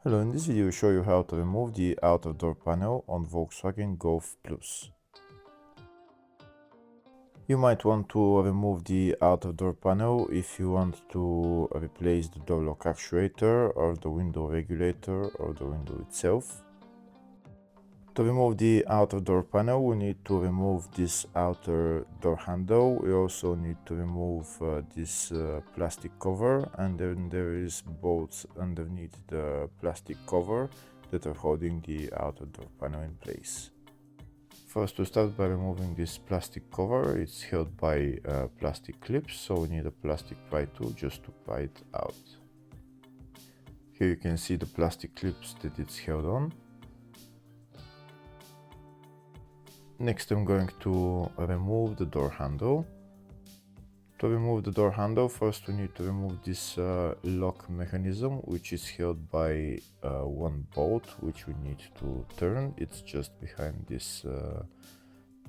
Hello, in this video we show you how to remove the outer door panel on Volkswagen Golf Plus. You might want to remove the outer door panel if you want to replace the door lock actuator or the window regulator or the window itself. To remove the outer door panel, we need to remove this outer door handle. We also need to remove this plastic cover, and then there is bolts underneath the plastic cover that are holding the outer door panel in place. First, we start by removing this plastic cover. It's held by plastic clips, so we need a plastic pry tool just to pry it out. Here you can see the plastic clips that it's held on. Next, I'm going to remove the door handle. To remove the door handle, first we need to remove this lock mechanism, which is held by one bolt, which we need to turn. It's just behind this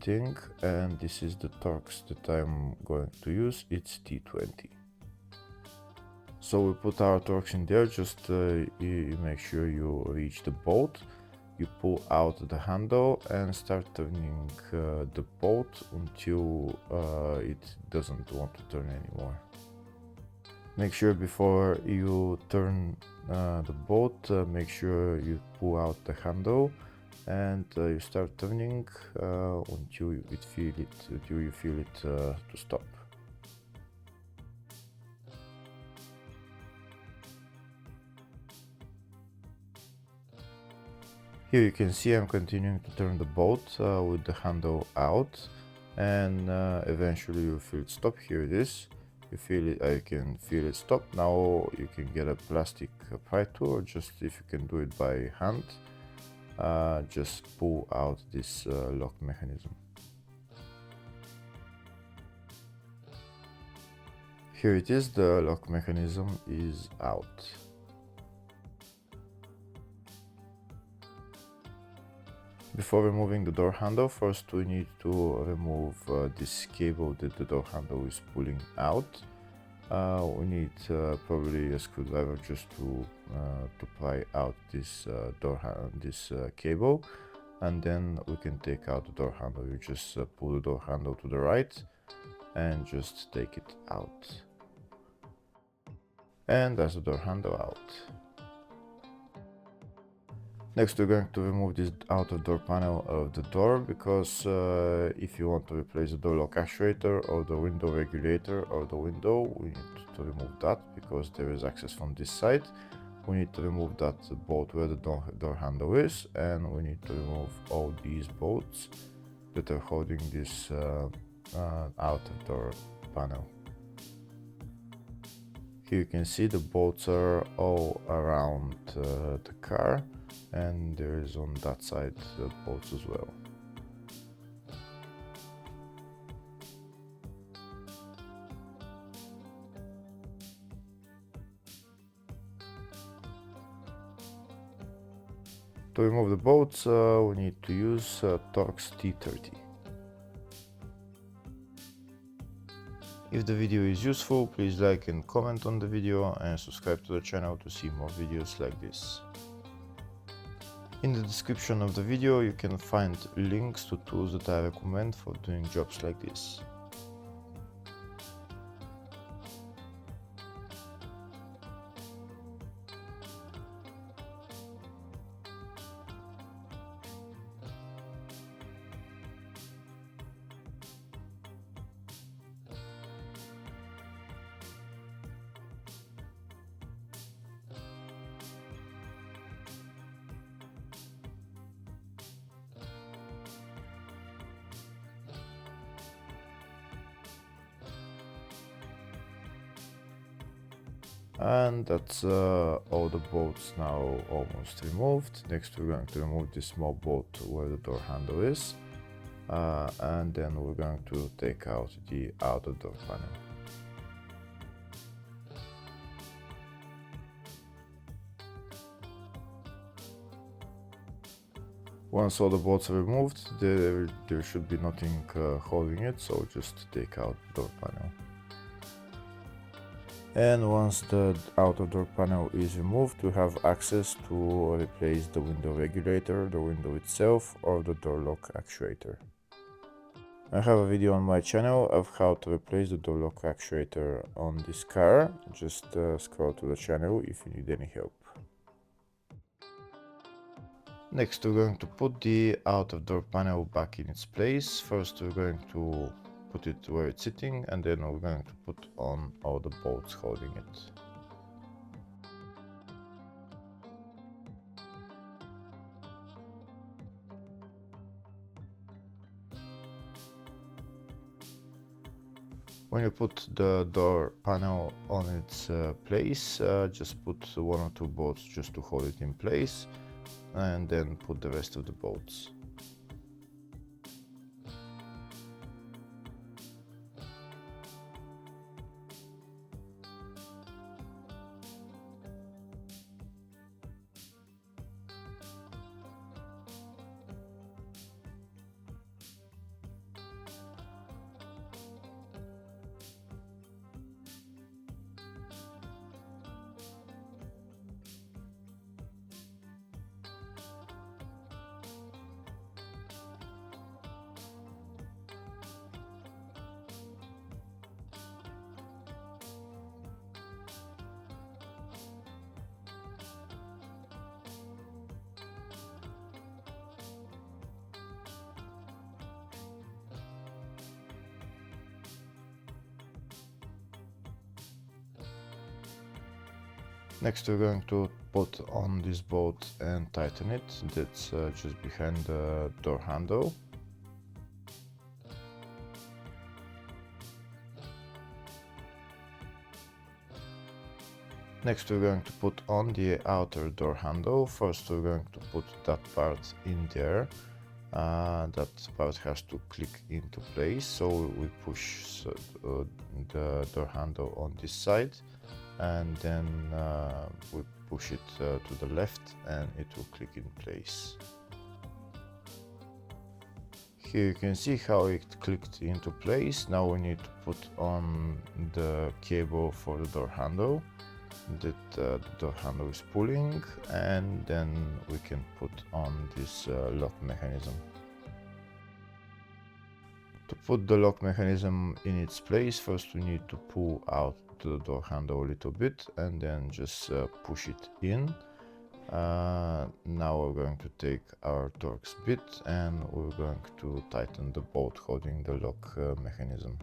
thing, and this is the Torx that I'm going to use. It's T20. So we put our Torx in there, just you make sure you reach the bolt. You pull out the handle and start turning the bolt until it doesn't want to turn anymore. Make sure before you turn the bolt, make sure you pull out the handle and you start turning until you feel it to stop. Here you can see I'm continuing to turn the bolt with the handle out, and eventually you feel it stop. Here it is. You feel it. I can feel it stop. Now you can get a plastic pry tool, or just if you can do it by hand, just pull out this lock mechanism. Here it is. The lock mechanism is out. Before removing the door handle, first we need to remove this cable that the door handle is pulling out. We need probably a screwdriver just to pry out this cable, and then we can take out the door handle. You just pull the door handle to the right and just take it out. And that's the door handle out. Next, we're going to remove this outer door panel of the door, because if you want to replace the door lock actuator or the window regulator or the window, we need to remove that because there is access from this side. We need to remove that bolt where the door handle is, and we need to remove all these bolts that are holding this outer door panel. Here you can see the bolts are all around the car, and there is on that side the bolts as well. To remove the bolts, we need to use Torx T30. If the video is useful, please like and comment on the video and subscribe to the channel to see more videos like this. In the description of the video you can find links to tools that I recommend for doing jobs like this. And that's all the bolts now almost removed. Next we're going to remove this small bolt where the door handle is, and then we're going to take out the outer door panel. Once all the bolts are removed, there should be nothing holding it, so just take out the door panel. And once the outer door panel is removed, we have access to replace the window regulator, the window itself, or the door lock actuator. I have a video on my channel of how to replace the door lock actuator on this car. Just scroll to the channel if you need any help. Next, we're going to put the outer door panel back in its place. First, we're going to put it where it's sitting, and then we're going to put on all the bolts holding it. When you put the door panel on its place, just put one or two bolts just to hold it in place, and then put the rest of the bolts. Next, we're going to put on this bolt and tighten it. That's just behind the door handle. Next, we're going to put on the outer door handle. First, we're going to put that part in there. That part has to click into place, so we push the door handle on this side, and then we push it to the left and it will click in place. Here you can see how it clicked into place. Now we need to put on the cable for the door handle that the door handle is pulling, and then we can put on this lock mechanism. To put the lock mechanism in its place, first we need to pull out the door handle a little bit and then just push it in. Now we're going to take our Torx bit and we're going to tighten the bolt holding the lock mechanism.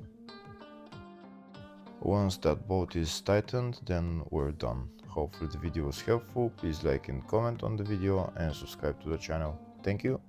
Once that bolt is tightened, then we're done. Hopefully the video was helpful. Please like and comment on the video and subscribe to the channel. Thank you.